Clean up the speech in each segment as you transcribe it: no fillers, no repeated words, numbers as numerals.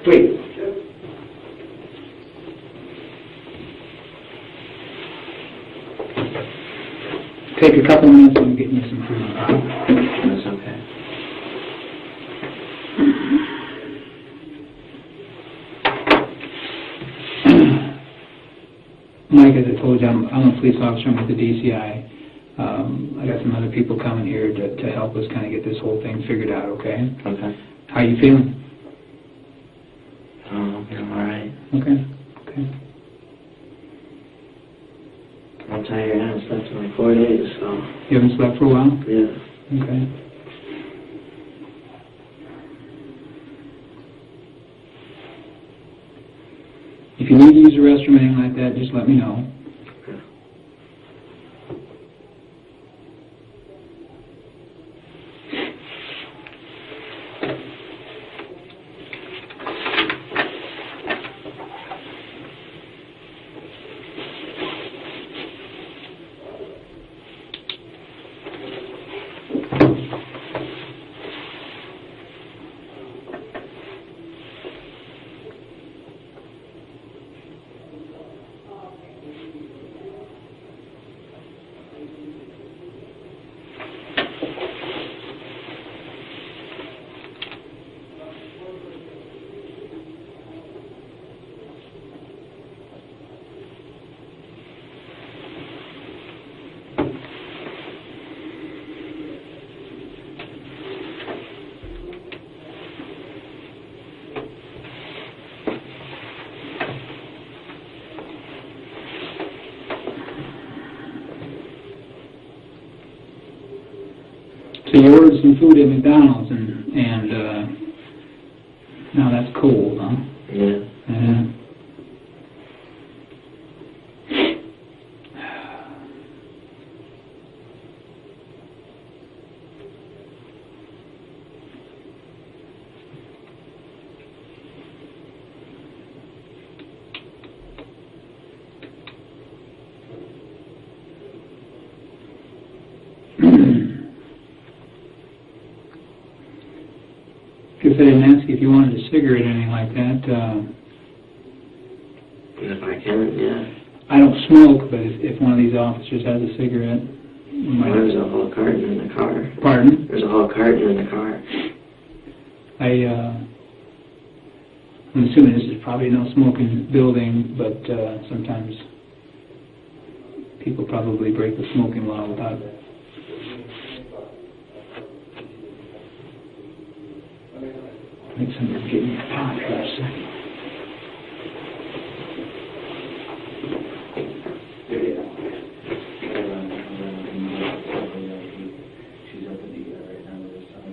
Please. Take a couple minutes and get you some food. That's okay. Mike, as I told you, I'm a police officer. I'm with the DCI. I got some other people coming here to help us kind of get this whole thing figured out, okay? Okay. How you feeling? I'm all right. Okay. Okay. I'm tired. I haven't slept in like 4 days, so... You haven't slept for a while? Yeah. Okay. If you need to use the restroom or anything like that, just let me know. Okay. So you ordered some food at McDonald's, and now that's cold, huh? Yeah. If I didn't ask you if you wanted a cigarette or anything like that, If I can, yeah. I don't smoke, but if one of these officers has a cigarette, we might... There's a whole carton in the car. Pardon? There's a whole carton in the car. I'm assuming this is probably no smoking building, but sometimes people probably break the smoking law without... I think somebody's getting a pot for a second. She's up in the right now with her son.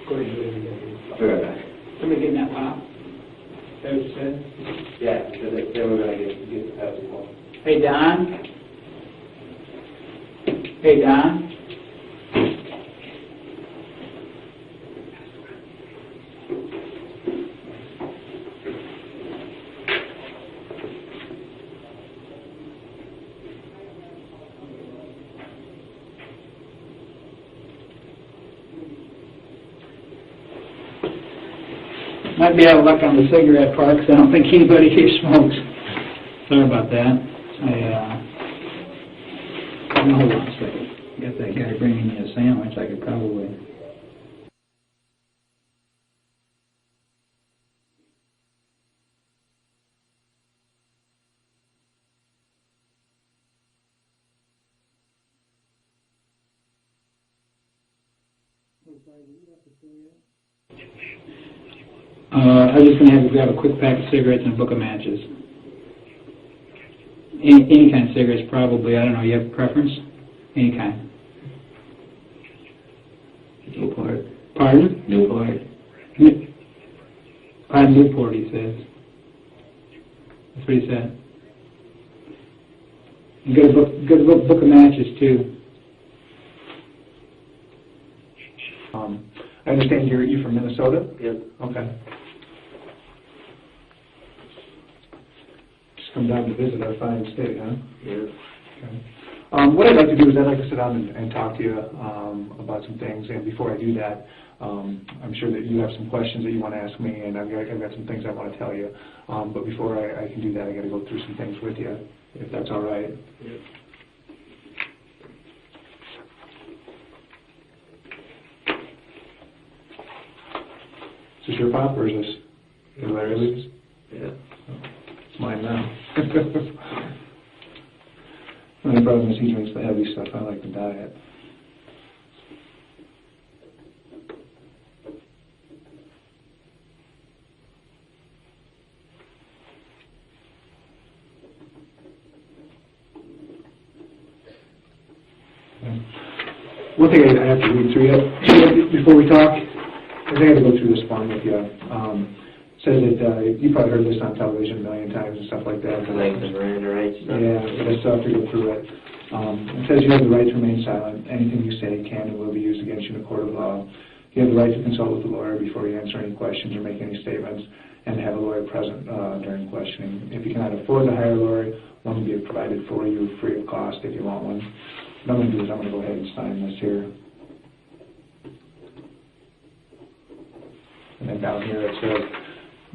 Go ahead. Be right back. Somebody getting that pop? Is that what you said? Yeah, because they were going to get the Pepsi one. Hey, Don? Hey, Don? Might be out of luck on the cigarette part, because I don't think anybody here smokes. Sorry about that. No, hold on a second. Got that guy bringing me a sandwich. I could probably... I was just going to have you grab a quick pack of cigarettes and a book of matches. Any kind of cigarettes, probably. I don't know. You have a preference? Any kind. Newport. Pardon? Newport. Newport, he says. That's what he said. You got a book of matches, too. I understand you're from Minnesota? Yep. Okay. Just come down to visit our fine state, huh? Yep. Okay. What I'd like to do is I'd like to sit down and talk to you about some things. And before I do that, I'm sure that you have some questions that you want to ask me, and I've got some things I want to tell you. But before I can do that, I got to go through some things with you, if that's all right. Yep. Is this your pop, or is this Larry's? Yeah. It's mine now. My brother, he drinks the heavy stuff. I like the diet. One thing I have to read through yet before we talk is I got to go through this form with you. It says that you probably heard this on television a million times and stuff like that. Like the Miranda rights stuff. Yeah, but I still have to go through it. It says you have the right to remain silent. Anything you say can and will be used against you in a court of law. You have the right to consult with a lawyer before you answer any questions or make any statements, and to have a lawyer present during questioning. If you cannot afford to hire a lawyer, one will be provided for you free of cost if you want one. What I'm going to do is I'm going to go ahead and sign this here. And then down here it says,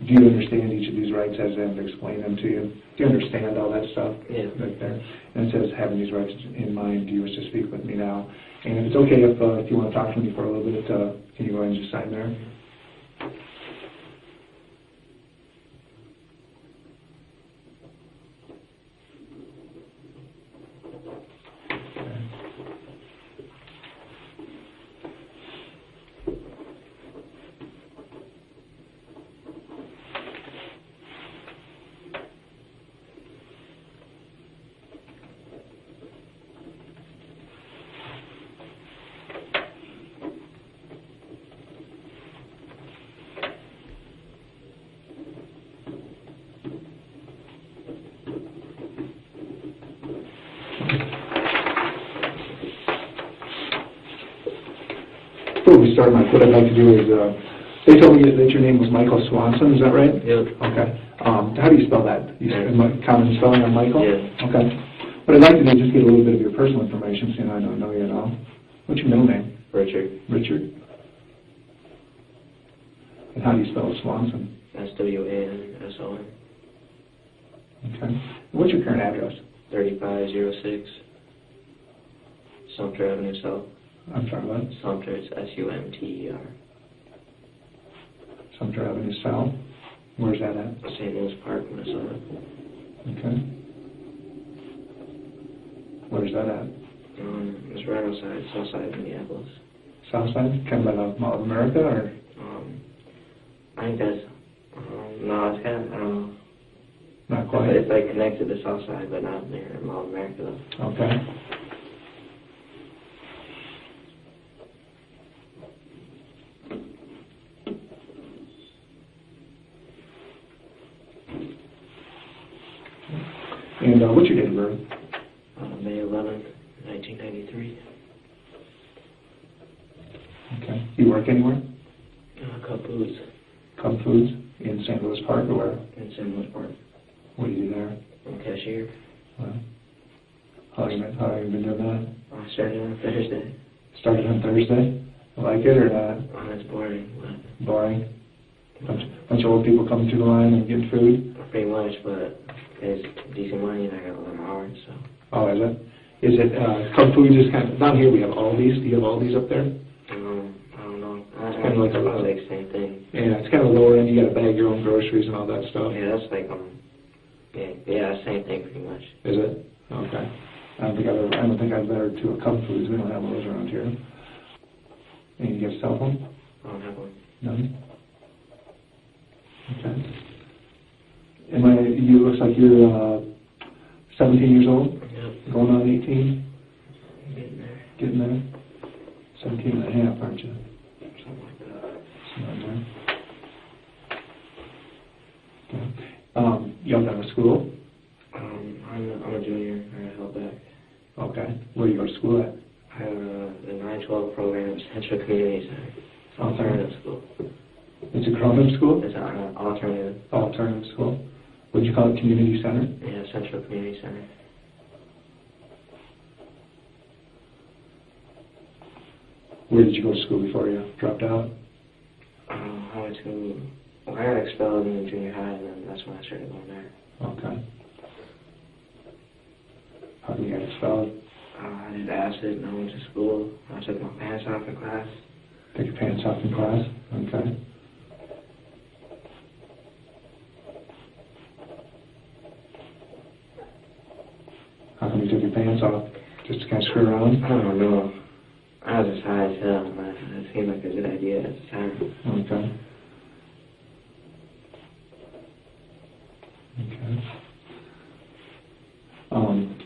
do you understand each of these rights as I've explained them to you? Do you understand all that stuff? Yeah. Right there. And it says, having these rights in mind, do you wish to speak with me now? And if it's okay, if you want to talk to me for a little bit, can you go ahead and just sign there? Before we start, Mike, what I'd like to do is, they told me that your name was Michael Swanson, is that right? Yep. Okay. How do you spell that? Common spelling on Michael? Yeah. Okay. What I'd like to do is just get a little bit of your personal information, so I don't know you at all. What's your middle name? Richard. Richard. And how do you spell Swanson? SWANSON. Okay. And what's your current address? 3506 Sumter Avenue South. I'm sorry, what? Sumter, it's SUMTER. Sumter Avenue South. Where's that at? St. Louis Park, Minnesota. Okay. Where's that at? It's right outside, south side of Minneapolis. South side? Kind of by the Mall of America, or? I think that's, no, it's kind of, I don't know. Not quite. It's like connected to south side, but not near Mall of America, though. Okay. And what's your date of birth? May 11th, 1993. Okay. You work anywhere? Kum Foods. Kum Foods in St. Louis Park, or where? In St. Louis Park. What do you do there? I'm a cashier. Well, how long have you been doing that? I started on Thursday. Started on Thursday? Like it or not? It's boring, but... Boring? Bunch of old people coming through the line and getting food? Pretty much, but it's decent money and I got a lot of hours, so... Oh, is it? Is it, Kum Foods is kind of, down here we have Aldi's. Do you have Aldi's up there? I don't know. It's kind of like like same thing. Yeah, it's kind of lower end. You got to bag your own groceries and all that stuff. Yeah, that's like, yeah, same thing pretty much. Is it? Okay. I don't think I've been to a Kum Foods. We don't have those around here. And you get a cell phone? I don't have one. None? Okay. You looks like you're 17 years old? Yep. Going on 18? Getting there. Getting there? 17 and a half, aren't you? Something like that. Something like that. Okay. You done with school? I'm a junior. I got held back. Okay. Where do you go to school at? I have the 912 program, Central Community Center. It's alternative school. It's a grown-up school? It's an alternative. Alternative school. What do you call it? Community center? Yeah, Central Community Center. Where did you go to school before you dropped out? I went to, I got expelled in junior high, and then that's when I started going there. Okay. How did you get expelled? I did acid, and I went to school. I took my pants off in class. Took your pants off in class? Okay. How come you took your pants off? Just to kind of screw around? I don't know. I was just high as hell, and it seemed like a good idea at the time. Okay. Okay.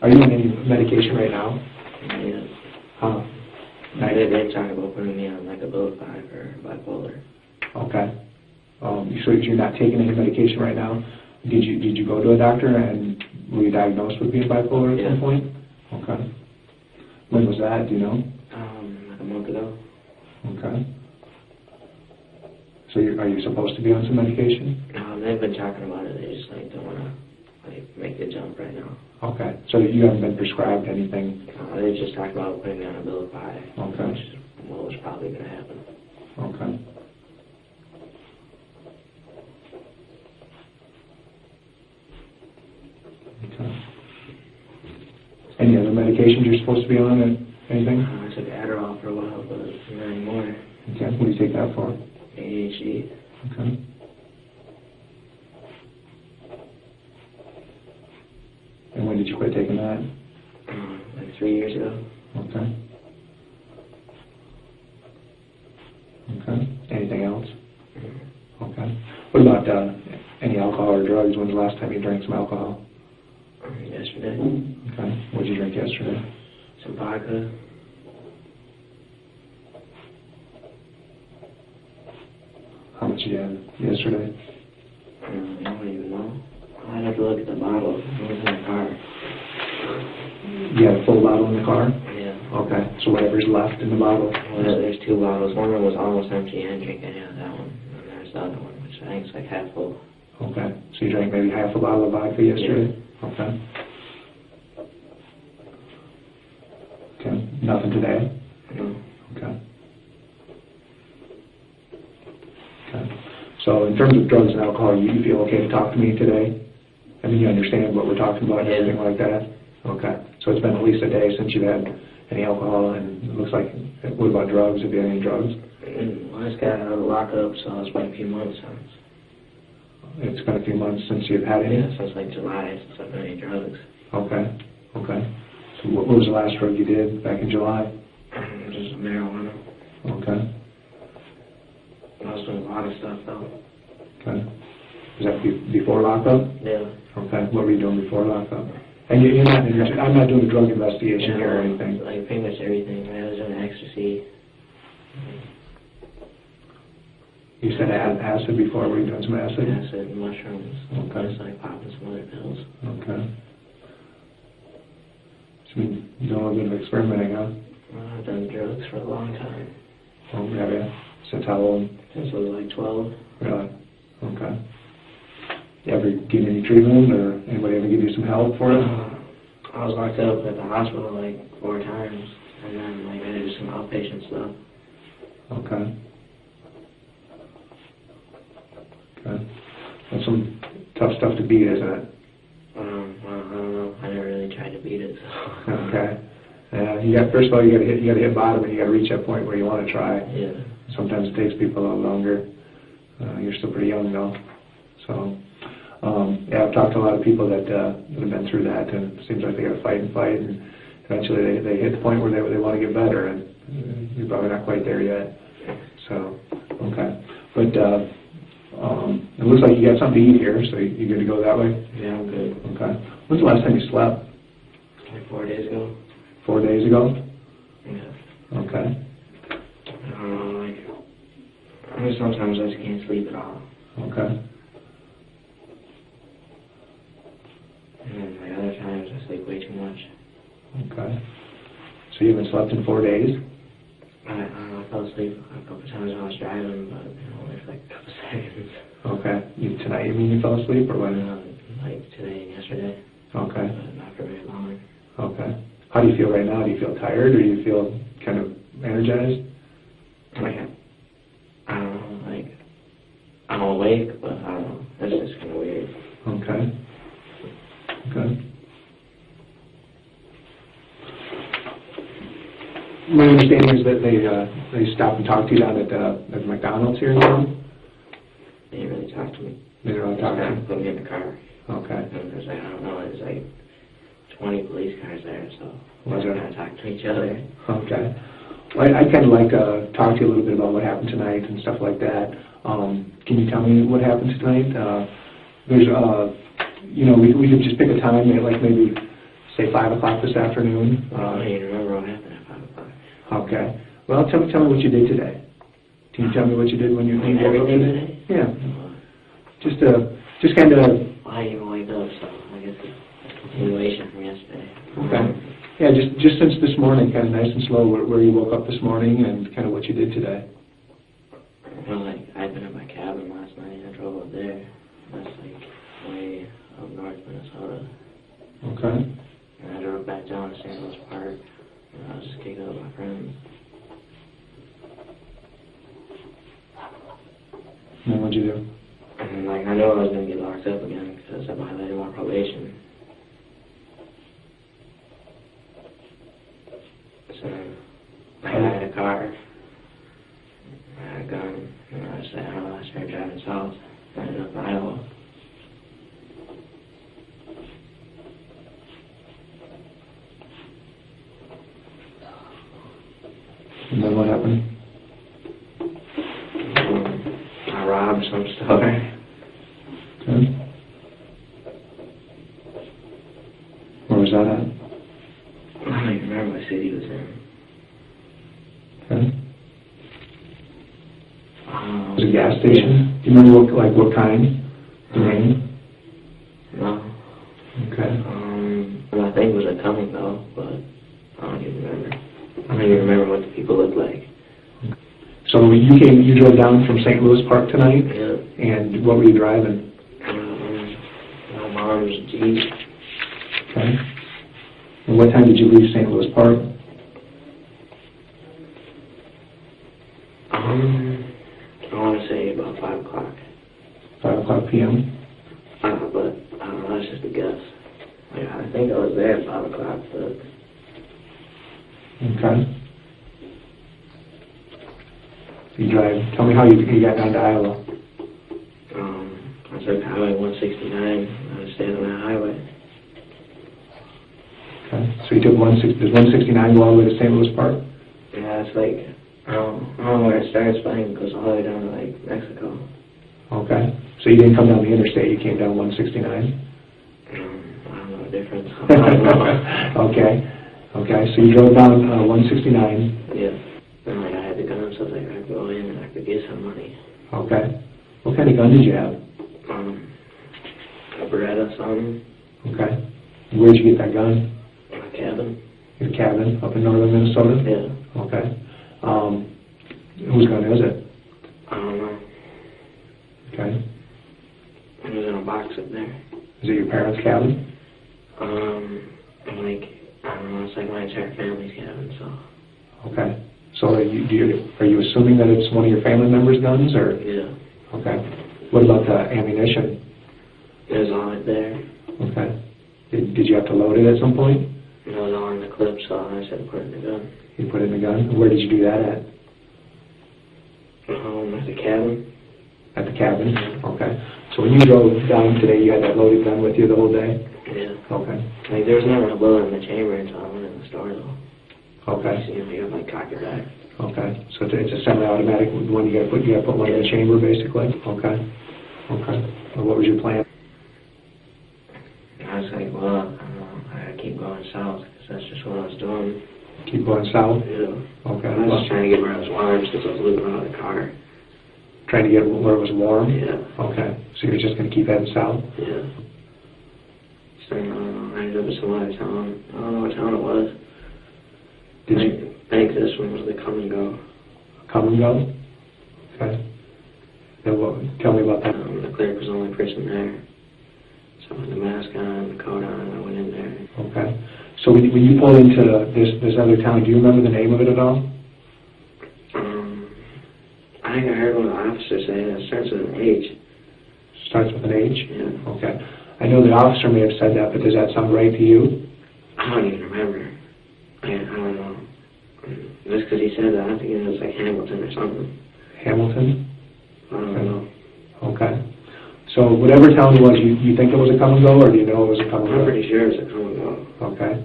Are you on any medication right now? Yeah. Huh? They talk about putting me on like a Abilify for bipolar. Okay. So you're not taking any medication right now? Did you go to a doctor and were you diagnosed with being bipolar at some point? Okay. When was that? Do you know? Like a month ago. Okay. So are you supposed to be on some medication? They've been talking about it. They just like don't want to like make the jump right now. Okay. So you haven't been prescribed anything? They just talked about putting me on Abilify. Okay. Which is what was probably going to happen. Okay. Okay. Any other medications you're supposed to be on? Anything? I took Adderall for a while, but not anymore. Okay. What do you take that for? ADHD. Okay. And when did you quit taking that? Like 3 years ago. Okay. Okay. Anything else? Okay. What about any alcohol or drugs? When's the last time you drank some alcohol? Yesterday. Okay. What did you drink yesterday? Some vodka. How much did you have yesterday? I don't even know. I'd have to look at the bottle. It was in the car. You had a full bottle in the car? Yeah. Okay. So whatever's left in the bottle? Well, there's 2 bottles. One of them was almost empty. I didn't drink any of that one. And there's the other one, which I think is like half full. Okay. So you drank maybe half a bottle of vodka yesterday? Yeah. Okay. Okay. Nothing today? No. Okay. Okay. So in terms of drugs and alcohol, you feel okay to talk to me today? I mean, you understand what we're talking about and everything like that? Okay. So it's been at least a day since you've had any alcohol, and it looks like, what about drugs? Have you had any drugs? Well, I just got out of lockup, so it's been a few months since. It's been a few months since you've had any? Yeah, since like July, since I've had any drugs. Okay. Okay. So what was the last drug you did back in July? Just marijuana. Okay. I was doing a lot of stuff though. Okay. Was that before lockup? Yeah. Okay. What were you doing before lockup? And you're not, I'm not doing a drug investigation here or anything. Like pretty much everything. I was doing ecstasy. You said acid before. Were you doing some acid? Acid, mushrooms. Okay. Just like popping some other pills. Okay. So you're doing a little bit of experimenting, huh? Well, I've done drugs for a long time. Oh, yeah. Since how old? Since I was like 12. Really? Okay. You ever get any treatment, or anybody ever give you some help for it? I was locked up at the hospital like 4 times, and then like I did some outpatient stuff. Okay. Okay. That's some tough stuff to beat, isn't it? Well, I don't know. I never really tried to beat it. So. Okay. First of all, you got to hit bottom, and you got to reach that point where you want to try. Yeah. Sometimes it takes people a little longer. You're still pretty young, though. So, yeah, I've talked to a lot of people that have been through that, and it seems like they got to fight, and eventually they hit the point where they want to get better, and you're probably not quite there yet. So, okay. But it looks like you got something to eat here, so you good to go that way? Yeah, I'm good. Okay. When's the last time you slept? Like 4 days ago. 4 days ago? Yeah. Okay. I don't know, like, I mean, sometimes I just can't sleep at all. Okay. And then like other times I sleep way too much. Okay. So you haven't slept in 4 days? I fell asleep a couple times when I was driving, but only for like a couple seconds. Okay. Tonight you mean you fell asleep, or when? Like today and yesterday. Okay. But not for very long. Okay. How do you feel right now? Do you feel tired, or do you feel kind of energized? My understanding is that they stopped and talked to you down at the McDonald's here in town? They didn't really talk to me. They didn't really talk to you? Put me in the car. Okay. And there's like, I don't know, there's like 20 police cars there, so Was we're there? going to talk to each other. Okay. Well, I'd kind of like to talk to you a little bit about what happened tonight and stuff like that. Can you tell me what happened tonight? There's, you know, we could just pick a time, like maybe, say, 5 o'clock this afternoon. I don't even remember what happened at 5 o'clock. Okay. Well, tell me what you did today. Can you tell me what you did when you woke up Everything today? today? Yeah. Just kind of. Well, I didn't even wake up, so I guess it's a continuation from yesterday. Okay. Yeah, just since this morning, kind of nice and slow, where you woke up this morning and kind of what you did today. Well, like, I'd been at my cabin last night, and I drove up there. That's like way up north Minnesota. Okay. And I drove back down to St. Louis Park, and I was just kicking up with my friends. And then what'd you do? And like, I knew I was going to get locked up again because I violated my probation. So I had a car, I had a gun, and I started driving south. I ended up in Iowa. And then what happened? I robbed some store. Okay. Where was that at? I don't even remember what city it was in. Okay. Was it a gas station? Do you remember what kind? The name? No. Okay. Well, I think it was a Kum Go, but I don't even remember. I don't even remember what the people looked like. So you drove down from St. Louis Park tonight? Yeah. And what were you driving? My mom's Jeep. Okay. And what time did you leave St. Louis Park? I want to say about 5 o'clock. 5 o'clock p.m.? But I don't know, that's just a guess. Like, I think I was there at 5 o'clock, but Okay. You drive. Tell me how you got down to Iowa. I took Highway 169. I was staying on that highway. Okay. So you took does 169 go all the way to St. Louis Park? Yeah, it's like, I don't know where it starts, but I think it goes all the way down to, like, Mexico. Okay. So you didn't come down the interstate, you came down 169? I don't know the difference. I don't know. Okay, so you drove down 169. Yeah. And, like, I had the gun, so I was like, I could go in and I could get some money. Okay. What kind of gun did you have? A Beretta, something. Okay. Where'd you get that gun? My cabin. Your cabin up in northern Minnesota? Yeah. Okay. Whose gun is it? I don't know. Okay. It was in a box up there. Is it your parents' cabin? Like, I don't know, it's like my entire family's cabin, so. Okay. So are you assuming that it's one of your family members' guns, or? Yeah. Okay. What about the ammunition? It was all right there. Okay. Did you have to load it at some point? It was all in the clip, so I just had to put it in the gun. You put it in the gun? Where did you do that at? At the cabin. At the cabin? Okay. So when you drove down today, you had that loaded gun with you the whole day? Yeah. Okay. Like, there was never a bullet in the chamber until I went in the store, though. Okay. So, you have, like, cock it back. Okay. So it's a semi-automatic one. You got to put one in the chamber, basically. Okay. Okay. Well, what was your plan? I was like, well, I don't know, I gotta keep going south, because that's just what I was doing. Keep going south. Yeah. Okay. I was just trying to get where I was warm, since I was living out of the car. Trying to get where it was warm. Yeah. Okay. So you're just going to keep heading south. Yeah. So, I don't know, I ended up in some other town. I don't know what town it was. Did you I think this one was the Kum Go. come and go? Okay. Then tell me about that. The clerk was the only person there. So with the mask on, the coat on, I went in there. Okay. So when you pulled into this other town, do you remember the name of it at all? I think I heard one of the officers say it starts with an H. Starts with an H? Yeah. Okay. I know the officer may have said that, but does that sound right to you? I don't even remember. I don't know. Just because he said that, I think it was like Hamilton or something. Hamilton? I don't know. Okay. So whatever town it was, you think it was a Kum Go, or do you know it was a Kum Go? I'm pretty sure it was a Kum Go. Okay.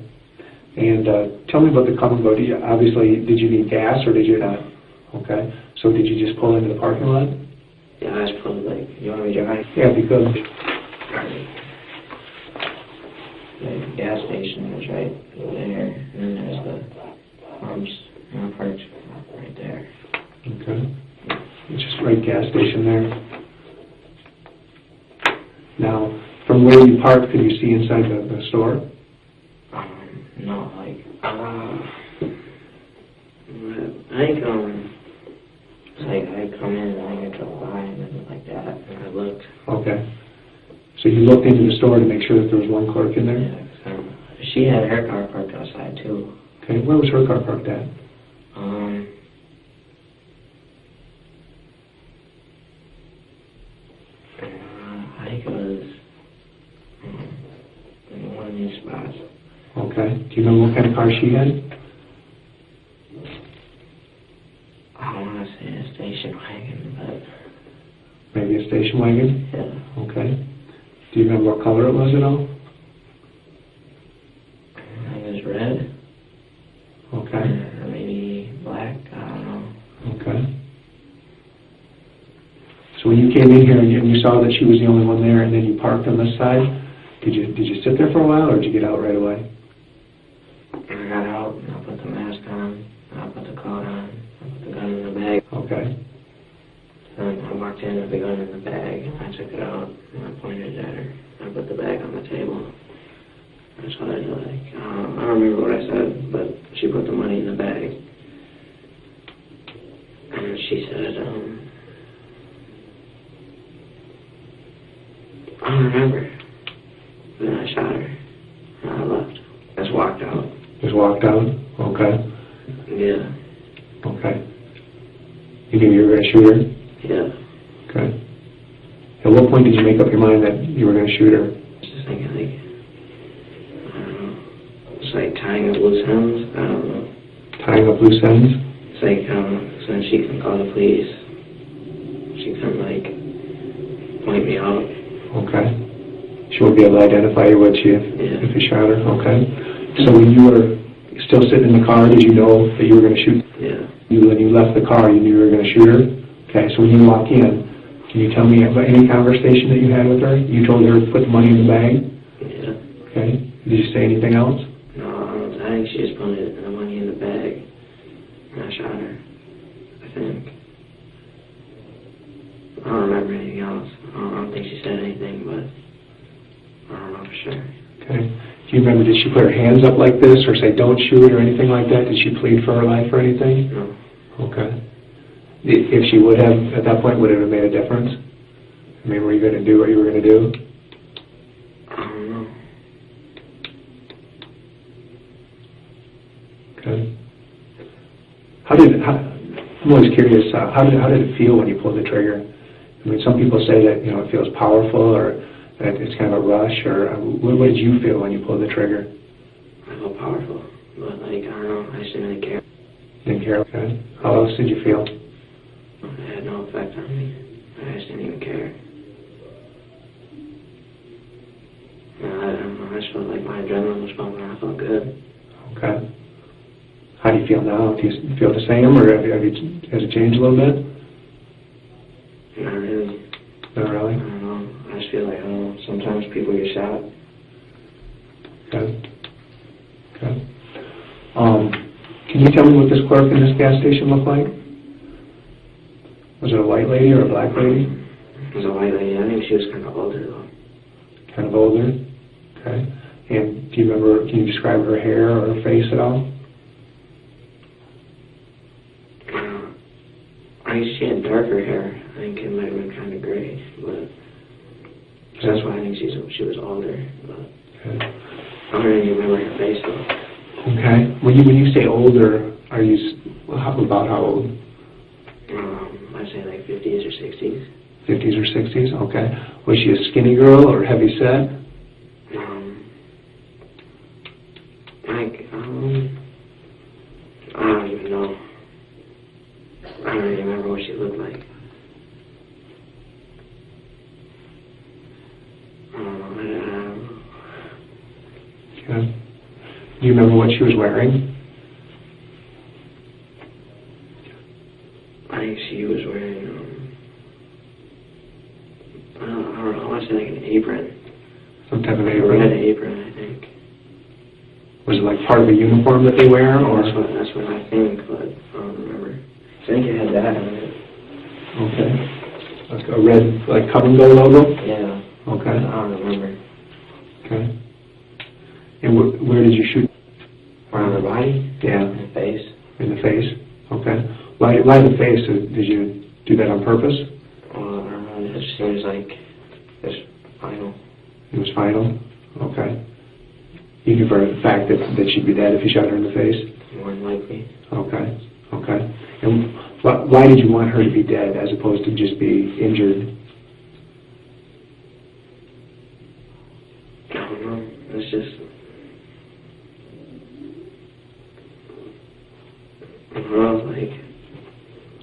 And tell me about the Kum Go. Obviously, did you need gas or did you not? Okay. So did you just pull into the parking lot? Yeah, I just pulled like, you want me to drive? Yeah, because... The gas station is right there, and then there's the pumps, and I parked right there. Okay. It's just right gas station there. Now, from where you parked, could you see inside the store? No, like, I think, like, I come in and I drove by and then like that, and I looked. Okay. So you looked into the store to make sure that there was one clerk in there? Yeah, she had her car parked outside too. Okay, where was her car parked at? I think it was in one of these spots. Okay. Do you know what kind of car she had? I don't want to say a station wagon, but... Maybe a station wagon? Yeah. Okay. Do you remember what color it was at all? I think it was red. Okay. Or maybe black, I don't know. Okay. So when you came in here and you saw that she was the only one there, and then you parked on this side, did you sit there for a while, or did you get out right away? I got out, and I put the mask on, and I put the coat on, I put the gun in the bag. Okay. And I walked in with the gun in the bag, and I took it out, and I pointed at her. I put the bag on the table. That's what I did. Like, I don't remember what I said, but she put the money in the bag. And she said, I don't remember. Then I shot her, and I left. Just walked out. Just walked out? Okay. Yeah. Okay. You knew you were going to shoot her? Yeah. Okay. At what point did you make up your mind that you were going to shoot her? Just thinking, like, I don't know. It's like tying up loose ends. I don't know. Tying up loose ends? It's like, so then she can call the police. She can, like, point me out. Okay. She won't be able to identify you, would she, if you shot her? Okay. So when you were still sitting in the car, did you know that you were going to shoot? Yeah. When you left the car, you knew you were going to shoot her? Okay, so when you walk in, can you tell me about any conversation that you had with her? You told her to put the money in the bag? Yeah. Okay. Did you say anything else? No, I think she just put the money in the bag, and I shot her, I think. I don't remember anything else. I don't think she said anything, but I don't know for sure. Okay. Do you remember, did she put her hands up like this, or say don't shoot, or anything like that? Did she plead for her life or anything? No. Okay. If she would have, at that point, would it have made a difference? I mean, were you going to do what you were going to do? I don't know. Okay. I'm always curious, how did it feel when you pulled the trigger? I mean, some people say that, it feels powerful, or that it's kind of a rush, or what did you feel when you pulled the trigger? I felt powerful, but, like, I don't know, I just didn't really care. Didn't care, okay. How else did you feel? It had no effect on me. I just didn't even care. I don't know, I just felt like my adrenaline was pumping, I felt good. Okay. How do you feel now? Do you feel the same, or has it changed a little bit? Not really. Not really? I don't know. I just feel like, I don't know, sometimes people get shot. Okay. Okay. Can you tell me what this clerk in this gas station looked like? Was it a white lady or a black lady? It was a white lady. I think she was kind of older, though. Kind of older? Okay. And do you remember, can you describe her hair or her face at all? I think she had darker hair. I think it might have been kind of gray, but that's why I think she was older. But okay. I don't really remember her face though. Okay. When you say older, are you about how old? I'd say like 50s or 60s. 50s or 60s. Okay. Was she a skinny girl or heavy set? I don't even know. it looked like. I don't know. Okay. Do you remember what she was wearing? I think she was wearing, I don't know, I want to say like an apron. Some type of A apron? red apron, I think. Was it like part of a uniform that they wear? Or? That's what I think, but I don't remember. I think it had that on it. Okay. Like a red, like Kum Go logo? Yeah. Okay. I don't remember. Okay. And where did you shoot? Around her body? Yeah. In the face. In the face? Okay. Why the face? Did you do that on purpose? I don't know. It just seems like it's final. It was final? Okay. You confer the fact that she'd be dead if you shot her in the face? More than likely. Okay. Okay. And why did you want her to be dead as opposed to just be injured? I don't know. It's just... I don't know, like...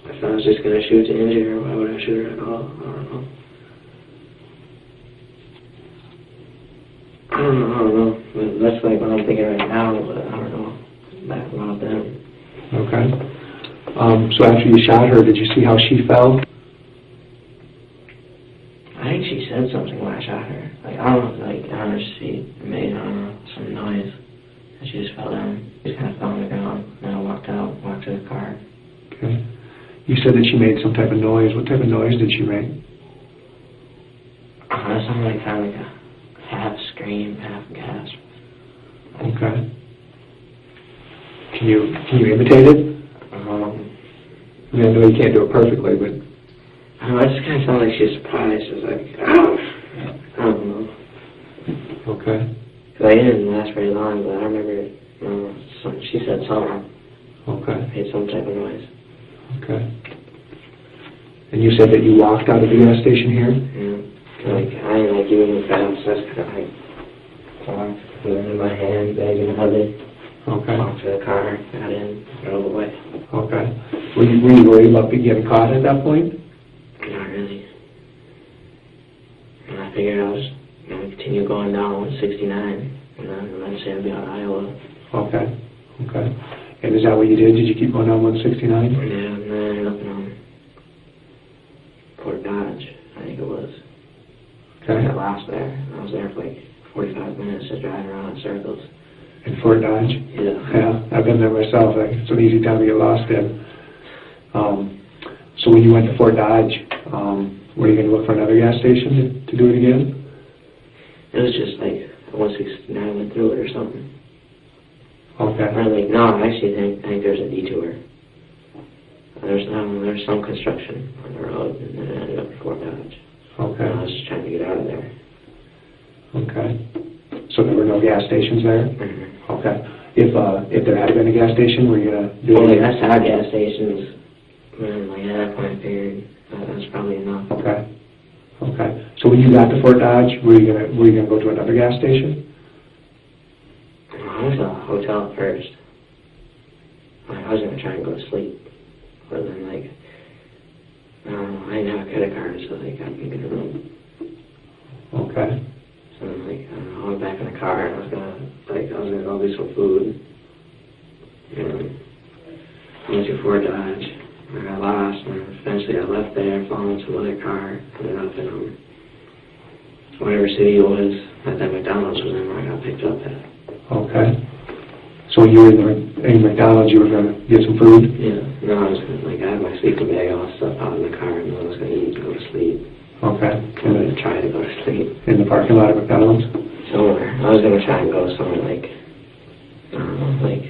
If I was just going to shoot to injure her, why would I shoot her at all? I don't know. I don't know. But that's like what I'm thinking right now, but I don't know. Back about then. Okay. So after you shot her, did you see how she fell? I think she said something when I shot her. Like, I don't know, like, I don't know, she made, I don't know, some noise. And she just fell down. She just kind of fell on the ground. And I walked out, walked to the car. Okay. You said that she made some type of noise. What type of noise did she make? It sounded like kind of like a half scream, half gasp. Okay. Can you imitate it? I mean, I know you can't do it perfectly, but... I don't know, it just kind of sounded like she was surprised. It was like, oh! I don't know. Okay. Because I didn't last very long, but I remember, she said something. Okay. Made some type of noise. Okay. And you said that you walked out of the gas station here? Yeah. Like, I didn't like even move fast. I just kind of like walked, put it in my hand, bag in the hoodie. Okay. Walked to the car, got in, drove away. Okay. Were you worried about getting caught at that point? Not really. And I figured I was going to continue going down 169, and then eventually I'd be out of Iowa. Okay. Okay. And is that what you did? Did you keep going down 169? Yeah, and then I ended up in Fort Dodge, I think it was. Okay. I got lost there. I was there for like 45 minutes just driving around in circles. In Fort Dodge? Yeah. Yeah, I've been there myself. It's an easy town to get lost in. So when you went to Fort Dodge, were you going to look for another gas station to do it again? It was just like 169 went through it or something. Okay. Or like, no, I actually think there's a detour. There's some construction on the road, and then it ended up in Fort Dodge. Okay. And I was just trying to get out of there. Okay. So there were no gas stations there? Mm-hmm. Okay. If there had been a gas station, were you going to do Well, it? like, I saw gas stations, and like at that point I figured that was probably enough. Okay. Okay. So when you got to Fort Dodge, were you gonna go to another gas station? I went to a hotel first. Like, I was gonna try and go to sleep, but then like, I don't know, I didn't have a credit card, so like I couldn't get a room. Okay. So then like, I don't know, I went back in the car and I was gonna go do some food. And I went to Fort Dodge. I got lost, and eventually I left there, followed some other car, ended up in whatever city it was that McDonald's was in where I got picked up at. Okay. So when you were in McDonald's, you were going to get some food? Yeah. No, I was like, I had my sleeping bag, all that stuff out in the car, and I was going to eat and go to sleep. Okay. I was going to try to go to sleep. In the parking lot of McDonald's? Somewhere. I was going to try and go somewhere like, I don't know, like,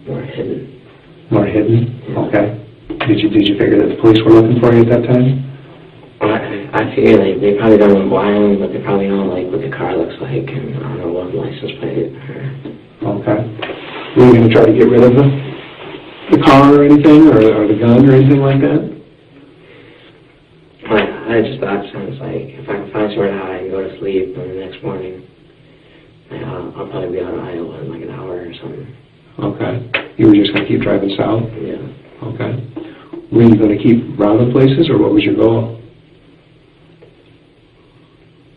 more hidden. More hidden? Yeah. Okay. Did you figure that the police were looking for you at that time? Well, I figure like they probably don't know why I am, but they probably know like what the car looks like, and I don't know what license plate. Okay. Were you going to try to get rid of the car or anything, or the gun or anything like that? I just thought since like if I can find somewhere to hide and go to sleep, and the next morning, I'll probably be out of Iowa in like an hour or something. Okay. You were just going to keep driving south? Yeah. Okay. Were you going to keep robbing places, or what was your goal?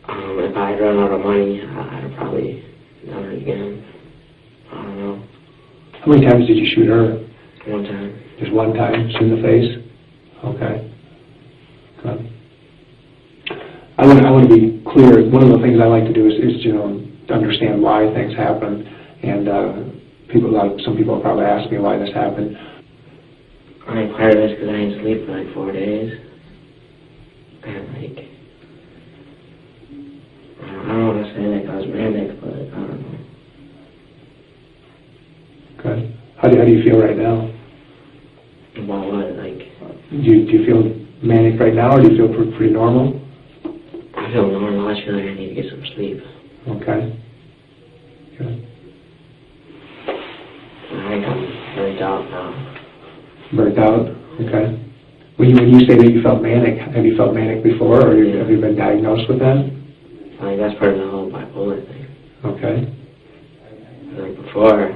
If I had run out of money, I'd have probably done it again. I don't know. How many times did you shoot her? One time. Just one time, shoot in the face? Okay. Good. I want to be clear. One of the things I like to do is to understand why things happen, and some people will probably ask me why this happened. I think part of it's because I didn't sleep for like 4 days, and I don't want to say that I was manic, but I don't know. Okay. How do you feel right now? About what? Do you feel manic right now, or do you feel pretty normal? I feel normal. I just feel like I need to get some sleep. Okay. Good. I think I'm burnt out now. Burnt out? Okay. When you say that you felt manic, have you felt manic before, or have you been diagnosed with that? I think that's part of the whole bipolar thing. Okay. Like before,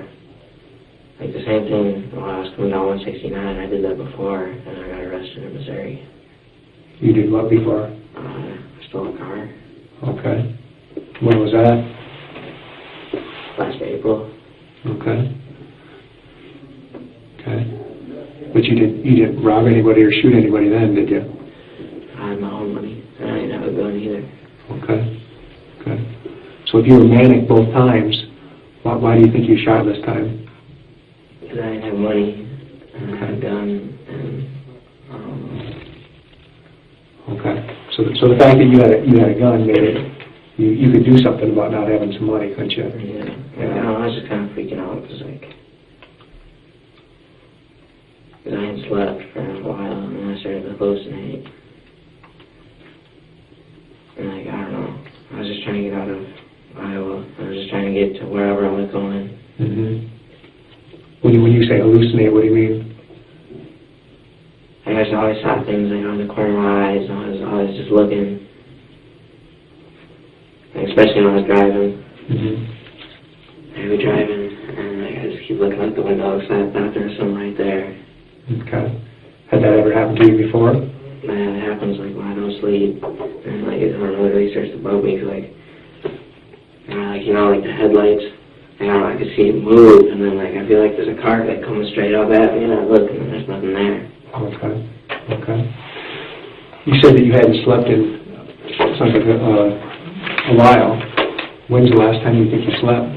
like the same thing when I was coming down 169, I did that before, and I got arrested in Missouri. You did what before? I stole a car. Okay. When was that? Last April. Okay. Okay. But you didn't rob anybody or shoot anybody then, did you? I had my own money, and I didn't have a gun either. Okay. Okay. So if you were manic both times, why do you think you shot this time? Because I didn't have money, and I had a gun, and Okay. So the fact that you had a gun made it you could do something about not having some money, couldn't you? Yeah. I was just kind of freaking out because I hadn't slept for a while, and then I started to hallucinate. And I don't know. I was just trying to get out of Iowa. I was just trying to get to wherever I was going. Mm-hmm. When you say hallucinate, what do you mean? I just always saw things on the corner of my eyes, and I was always just looking. And especially when I was driving. Mm-hmm. I'd be driving, and I just keep looking out the window, because I thought there was something right there. Okay. Had that ever happened to you before? Man, it happens when I don't sleep, and I don't know, it really starts to bug me, like the headlights, I could see it move, and then I feel like there's a car coming straight up at me, and I look, and there's nothing there. Okay. You said that you hadn't slept in something a while. When's the last time you think you slept?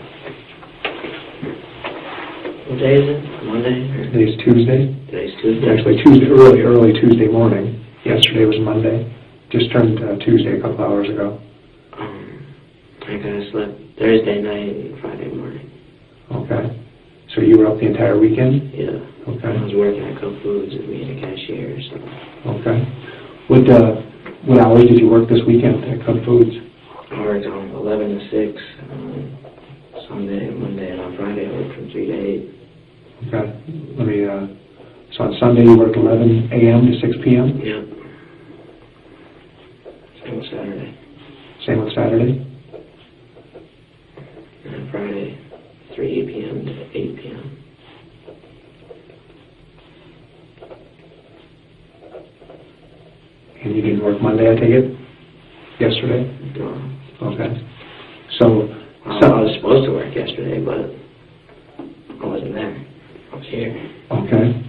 What day is it? Monday? Today's Tuesday. Today's Tuesday. Actually, Tuesday, early Tuesday morning. Yesterday was Monday. Just turned Tuesday a couple hours ago. I think I slept Thursday night and Friday morning. Okay. So you were up the entire weekend? Yeah. Okay. I was working at Kum Foods and being a cashier, so. Okay. What hours did you work this weekend at Kum Foods? I worked on 11 to 6 Sunday and Monday, and on Friday I worked from 3 to 8. Okay. So on Sunday you worked 11 a.m. to 6 p.m.? Yep. Same with Saturday. Same with Saturday? And on Friday, 3 p.m. to 8 p.m. And you didn't work Monday, I take it? Yesterday? No. Okay. So I was supposed to work yesterday, but I wasn't there. I was here. Okay.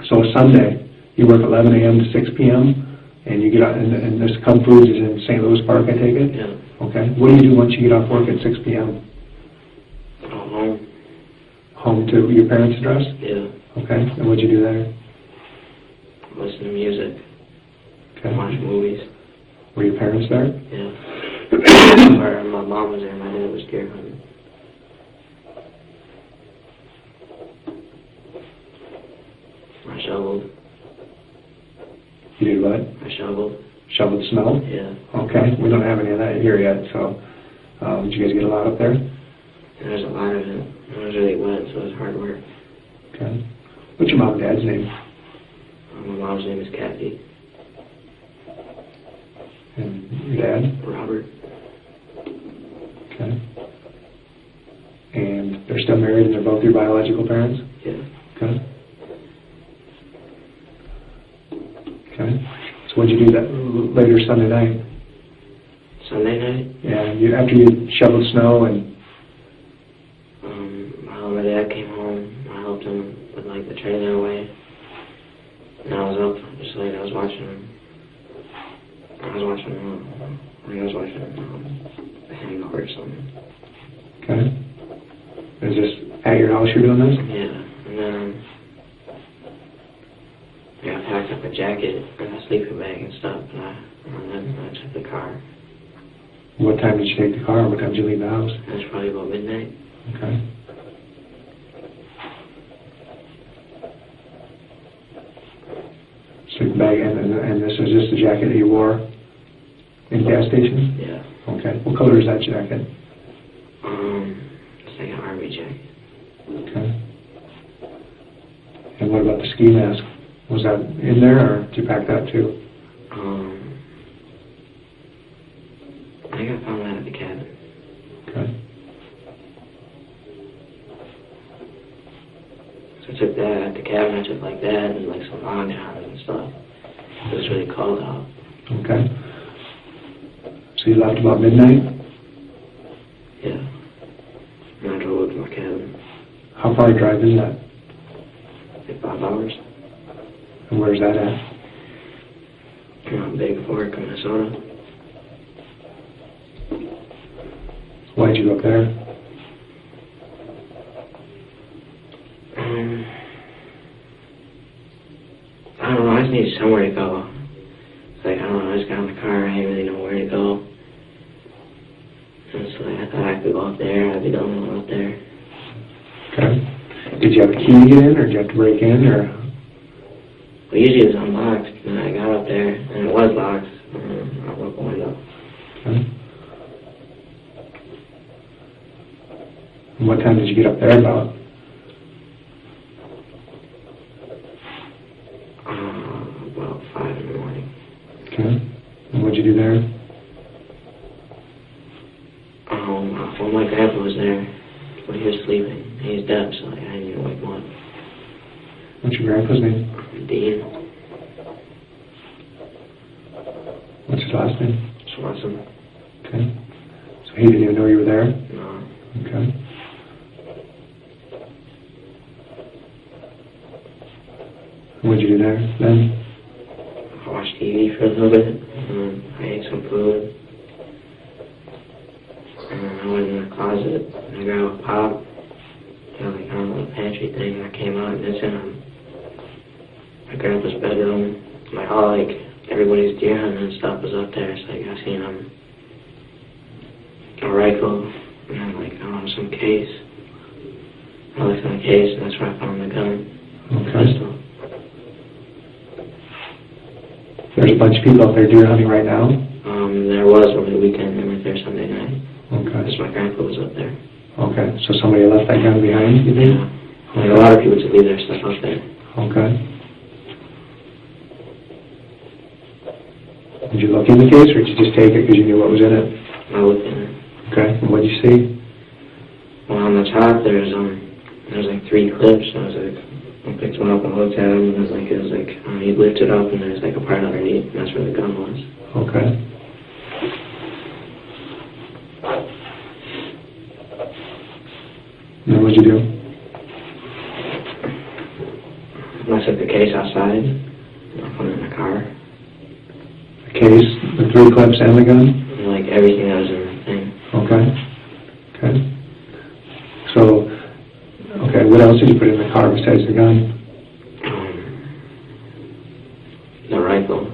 So Sunday, you work 11 a.m. to 6 p.m., and you get out, and this Kum Foods is in St. Louis Park, I take it? Yeah. Okay. What do you do once you get off work at 6 p.m.? Go home. Home to your parents' address? Yeah. Okay. And what'd you do there? Listen to music. Okay. Watch movies. Were your parents there? Yeah. Or my mom was there. My dad was deer hunting. I shoveled. You did what? I shoveled. Shoveled snow? Yeah. Okay. We don't have any of that here yet, so did you guys get a lot up there? There's a lot of it. It was really wet, so it was hard work. Okay. What's your mom and dad's name? My mom's name is Kathy. And your dad? Robert. Okay. And they're still married and they're both your biological parents? Yeah. Okay. What'd you do that later Sunday night? Sunday night? Yeah, after you shoveled snow and... My dad came home. I helped him with like the trailer away. And I was up just like I was watching The Hangover or something. Okay. Is this at your house you're doing this? Yeah, and then I packed up a jacket and a sleeping bag and stuff, and then I took the car. What time did you take the car? What time did you leave the house? It was probably about midnight. Okay. Sleeping bag, and this is just the jacket that you wore in gas stations? Yeah. Okay. What color is that jacket? It's like an army jacket. Okay. And what about the ski mask? Was that in there, or did you pack that too? I think I found that at the cabin. Okay. So I took that at the cabin. I took like that and like some long johns and stuff. It was really cold out. Okay. So you left about midnight? Yeah. And I drove up to my cabin. How far a drive is that? Like 5 hours. And where's that at? Big Fork, Minnesota. Why'd you go up there? I don't know, I just needed somewhere to go. It's like, I don't know, I just got in the car, I didn't really know where to go. And so I thought I could go up there, I'd be the only one up there. Okay. Did you have a key to get in, or did you have to break in, or? Well, usually it was unlocked, and I got up there, and it was locked, and I broke the window. Okay. And what time did you get up there about? About 5 in the morning. Okay. And what'd you do there? Well, my grandpa was there, but he was sleeping. He's deaf, so I didn't even wake him up. What's your grandpa's name? Dean. What's his last name? Swanson. Okay. So he didn't even know you were there? No. Okay. What'd you do there then? I watched TV for a little bit, and I ate some food. And then I went in the closet, and I grabbed a pop, like, I don't know, a pantry thing, and I came out, and it's in my grandpa's bedroom. Like, all, like, everybody's deer hunting and stuff was up there. It's like, I seen a rifle, and then, like, I don't know, some case. I looked in the case, and that's where I found the gun. Okay. Pistol. There's a bunch of people out there deer hunting right now? There was over the weekend, they went there Sunday night. Okay. Because my grandpa was up there. Okay. So somebody left that gun behind, you think? Yeah. Like, a lot of people just leave their stuff out there. Okay. Did you look in the case, or did you just take it because you knew what was in it? I looked in it. Okay. And what did you see? Well, on the top, there's like 3 clips. I was like, I picked one up and looked at them, and it was like you lift it up, and there's like a part underneath, and that's where the gun was. Okay. And then what'd you do? I took the case outside, and I put it in the car. The case, the 3 clips, and the gun? And, like, everything that was in the thing. Okay. Okay. So, okay, what else did you put in the car besides the gun? The rifle.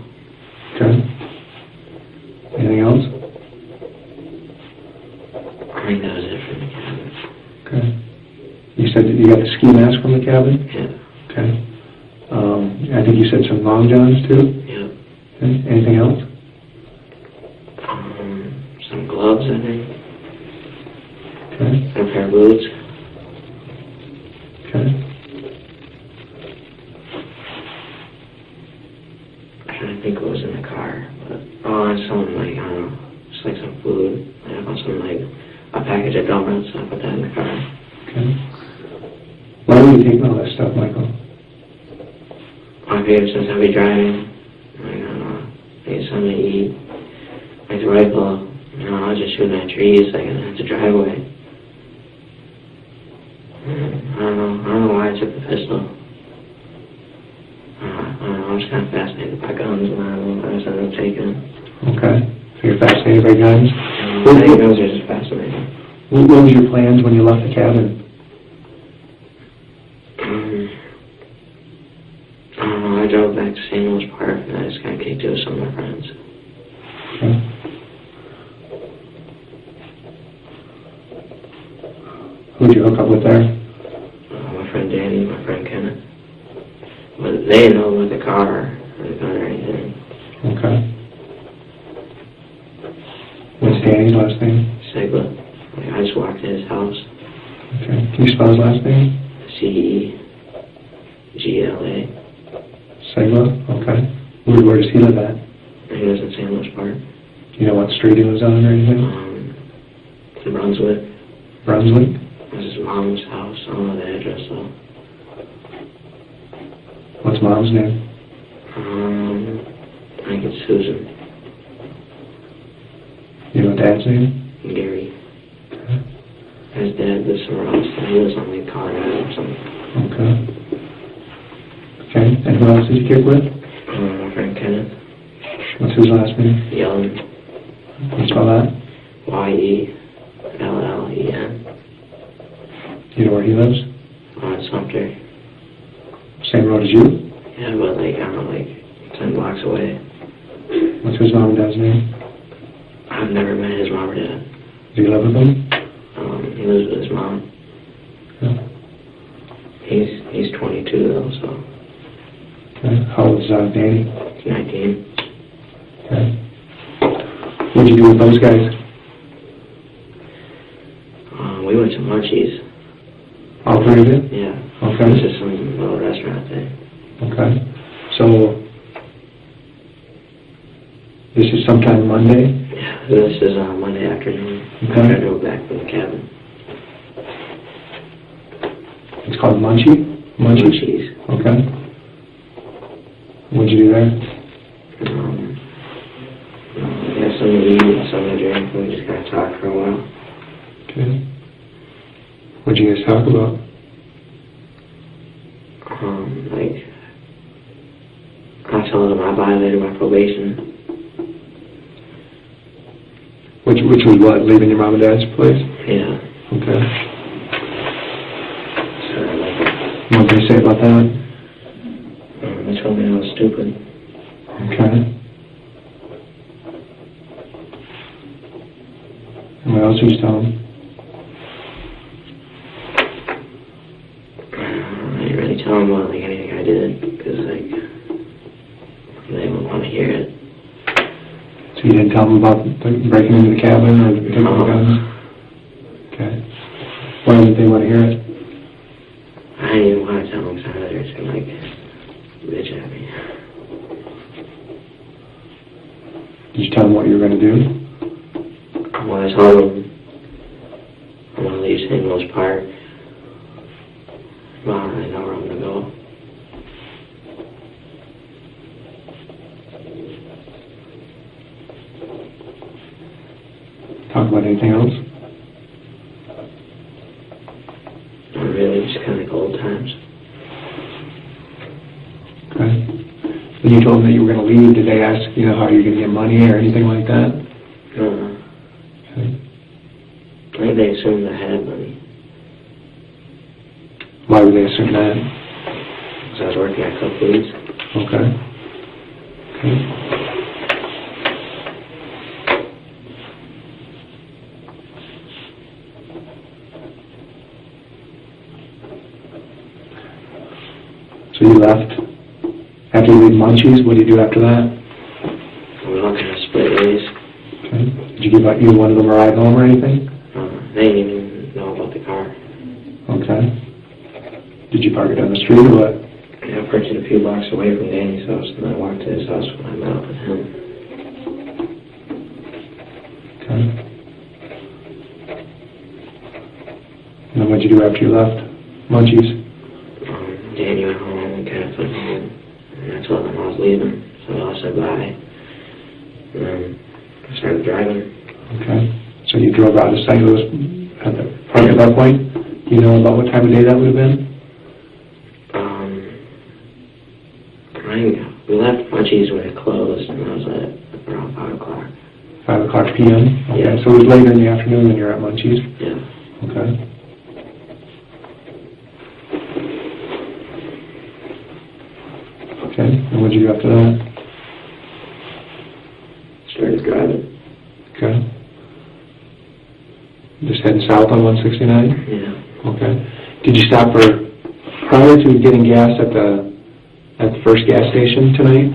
Okay. Anything else? I think that was it for the cabin. Okay. You said that you got the ski mask from the cabin? Yeah. Okay. I think you said some long johns too? Yeah. Okay. Anything else? Some gloves, I think. Okay. And a pair of boots. Okay. I'm trying to think what was in the car, but and some like, I don't know, just like some food. I found some like a package of donuts, so I put that in the car. Okay. Why were you taking all that stuff, Michael? I figured since I'd be driving, like, I don't know, get something to eat. Like the rifle, you know, I was just shooting at trees, like at the driveway. I don't know why I took the pistol. I was kind of fascinated by guns, and I just ended up taking it. Okay. So you're fascinated by guns? I think guns are just fascinating. What was your plans when you left the cabin? I don't know, I drove back to St. Louis Park, and I just kind of kicked it with some of my friends. Okay. Who'd you hook up with there? My friend Danny, my friend Kenneth. But they didn't know about the car or the gun or anything. Okay. What's Danny's last name? Segla. Like, I just walked in his house. Okay. Can you spell his last name? C-E-G-L-A. Segla? Okay. Where does he live at? He lives in St. Louis Park. You know what street he lives on or anything? In Brunswick. Brunswick? This is Mom's house. I don't know the address though. What's Mom's name? I think it's Susan. You know Dad's name? Gary. Okay. His dad lives somewhere else. He lives on like Colorado or something. Okay. Okay. And who else did you kick with? My friend Kenneth. What's his last name? Yellen. Can you spell that? Y-E-L-L-E-N. You know where he lives? It's Sumter. Same road as you? Yeah, but like, I don't know, like 10 blocks away. What's his mom and dad's name? I've never met his mom or dad. Do you live with him? He lives with his mom. Yeah. He's 22 though, so. Okay. How old is Danny? He's 19. Okay. What'd you do with those guys? We went to Munchies. All three of you? Yeah. Okay. It was just some little restaurant thing. Okay. So, this is sometime Monday? Yeah, this is Monday afternoon. Okay. After I drove back from the cabin. It's called Munchie? Munchies. Okay. What'd you do there? We got something to eat and something to drink, and we just kind of talked for a while. Okay. What'd you guys talk about? Like, I told him I violated my probation. Which was what? Leaving your mom and dad's place? Yeah. Okay. So, like, What can you say about that? they told me I was stupid. Okay. And what else did you tell them? I didn't really tell them about like anything I did, because like they wouldn't want to hear it. So you didn't tell them about breaking into the cabin or taking the guns? Okay. Why didn't they want to hear it? I didn't even want to tell them, because I thought they were just gonna like bitch at me. Did you tell them what you were going to do? Well, I told them I'm gonna leave St. Louis Park. Well, I don't really know where I'm gonna go. Talk about anything else? Not really, just kind of like old times. Okay. When you told them that you were going to leave, did they ask, you know, how you're going to get money or anything like that? No. Okay. I think they assumed I had money. Why would they assume that? Because I was working at Kossuth. Okay. Okay. So you left. After you leave Munchies, what do you do after that? We all kind of split ways. Okay. Did you give either one of them a ride home or anything? They didn't even know about the car. Okay. Did you park it on the street or what? I parked it a few blocks away from Danny's house, and I walked to his house when I met up with him. Okay. And then what'd you do after you left Munchies? Danny went home and kind of put me in, and I told them I was leaving, so I said bye. And then I started driving. Okay. So you drove out of St. Louis at the park at that point? Do you know about what time of day that would have been? We left Munchies when it closed, and I was at around 5 o'clock. 5 o'clock p.m.? Okay. Yeah. So it was later in the afternoon when you're at Munchies? Yeah. Okay. Okay. And what did you do after that? Started driving. Okay. Just heading south on 169? Yeah. Okay. Did you stop prior to getting gas at the first gas station tonight?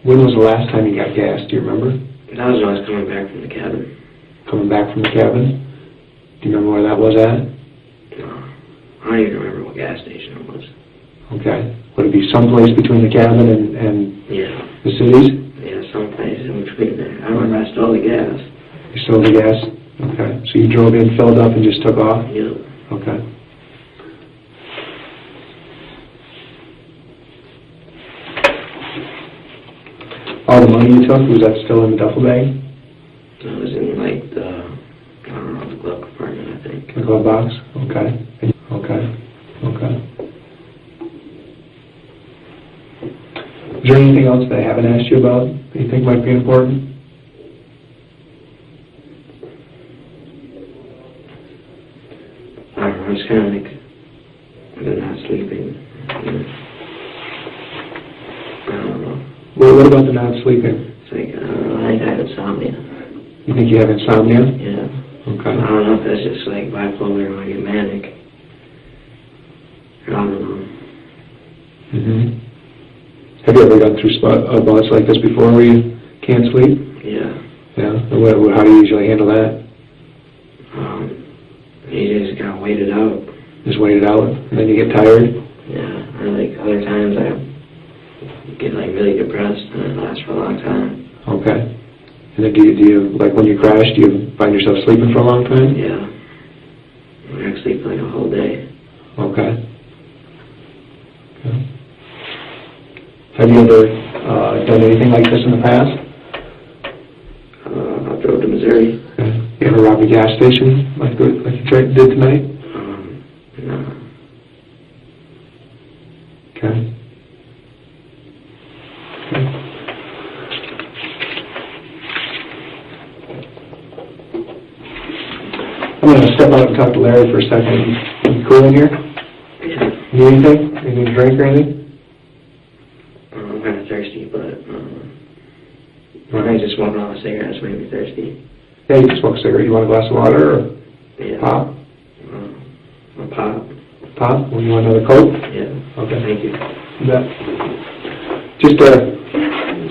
When was the last time you got gas? Do you remember? That was when I was coming back from the cabin. Coming back from the cabin? Do you remember where that was at? No. I don't even remember what gas station it was. Okay. Would it be someplace between the cabin and Yeah. the cities? Yeah, someplace in between there. I remember I stole the gas. You stole the gas? Okay. So you drove in, filled up, and just took off? Yep. Okay. All the money you took, was that still in the duffel bag? It was in like the glove compartment, I think. The glove box? Okay. Okay. Okay. Is there anything else that I haven't asked you about that you think might be important? I don't know, I was kind of like, I'm not sleeping. I don't know. Well, what about the not sleeping? It's like, I don't know, I think I have insomnia. You think you have insomnia? Yeah. Okay. I don't know if that's just like bipolar or I get manic. I don't know. Mm-hmm. Have you ever gone through bouts like this before where you can't sleep? Yeah. Yeah? And how do you usually handle that? You just gotta wait it out. Just wait it out, and then you get tired? Yeah. Or like other times I get like really depressed and it lasts for a long time. Okay. And then do you like when you crash, do you find yourself sleeping for a long time? Yeah. I sleep like a whole day. Okay. Have you ever done anything like this in the past? I drove to Missouri. Okay. You ever robbed a gas station like you did tonight? No. Okay. I'm going to step out and talk to Larry for a second. You cool in here? Yeah. Need anything? Anything to drink or anything? I'm kind of thirsty, but I just want all the cigarettes, maybe thirsty. Yeah, you can smoke a cigarette. You want a glass of water or Yeah. pop? A pop. Pop? Well, you want another Coke? Yeah. Okay. Thank you. You bet. Just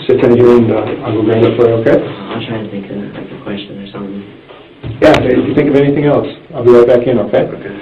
sit down here and I'll go grab it for you, okay? I'll try to think of like a question or something. Yeah, if you think of anything else, I'll be right back in, okay? Okay.